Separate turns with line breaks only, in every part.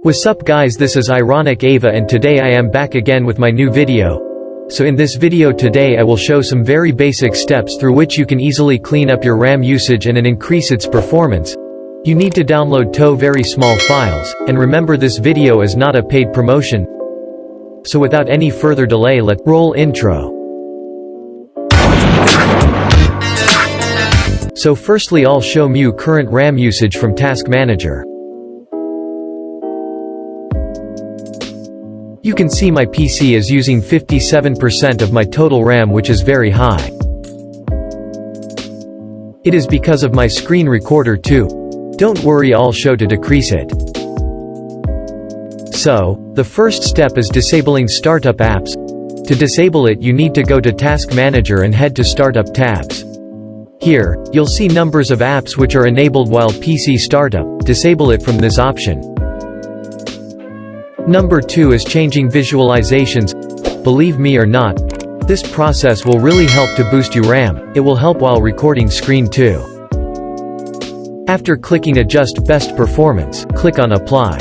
What's up guys, this is Ironic Ava and today I am back again with my new video. So in this video today I will show some very basic steps through which you can easily clean up your RAM usage and increase its performance. You need to download two very small files, and remember this video is not a paid promotion. So without any further delay, let's roll intro. So firstly I'll show you current RAM usage from Task Manager. You can see my PC is using 57% of my total RAM, which is very high. It is because of my screen recorder too. Don't worry, I'll show to decrease it. So, the first step is disabling startup apps. To disable it you need to go to Task Manager and head to Startup tabs. Here, you'll see numbers of apps which are enabled while PC startup. Disable it from this option. Number 2 is changing visualizations. Believe me or not, this process will really help to boost your RAM. It will help while recording screen too. After clicking Adjust Best Performance, click on Apply.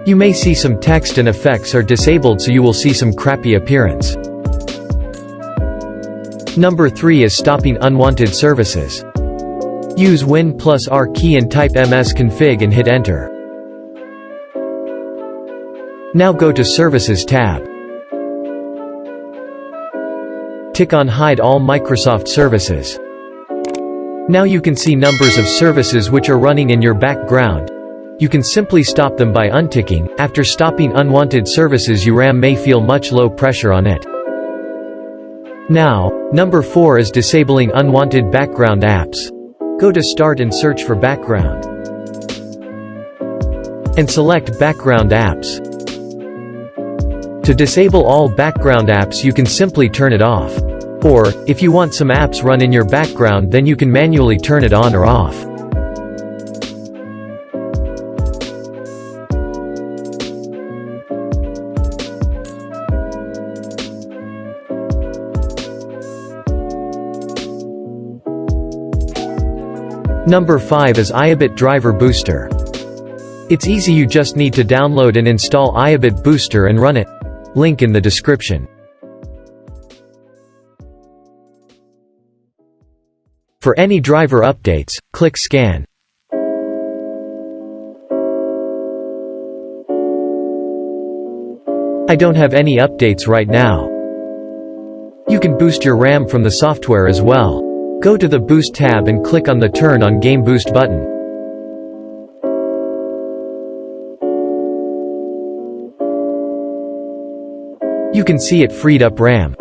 You may see some text and effects are disabled, so you will see some crappy appearance. Number 3 is stopping unwanted services. Use Win+R key and type msconfig and hit Enter. Now go to Services tab. Tick on Hide all Microsoft services. Now you can see numbers of services which are running in your background. You can simply stop them by unticking. After stopping unwanted services, your RAM may feel much low pressure on it. Now, number 4 is disabling unwanted background apps. Go to Start and search for background. And select Background Apps. To disable all background apps you can simply turn it off. Or, if you want some apps run in your background, then you can manually turn it on or off. Number 5 is IABIT Driver Booster. It's easy, you just need to download and install IABIT Booster and run it. Link in the description. For any driver updates, click Scan. I don't have any updates right now. You can boost your RAM from the software as well. Go to the Boost tab and click on the Turn on Game Boost button. You can see it freed up RAM.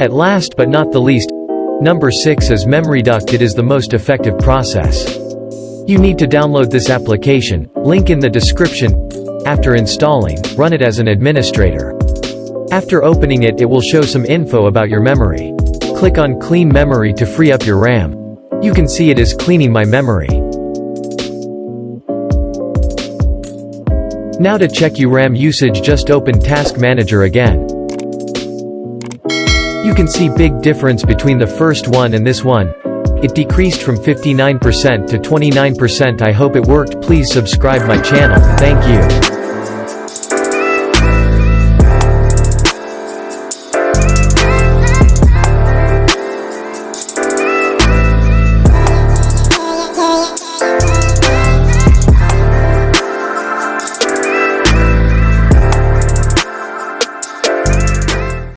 At last but not the least, number 6 is Memory Duct. It is the most effective process. You need to download this application, link in the description. After installing, run it as an administrator. After opening it, it will show some info about your memory. Click on Clean Memory to free up your RAM. You can see it is cleaning my memory. Now to check your RAM usage, just open Task Manager again. You can see big difference between the first one and this one. It decreased from 59% to 29%. I hope it worked. Please subscribe my channel. Thank you.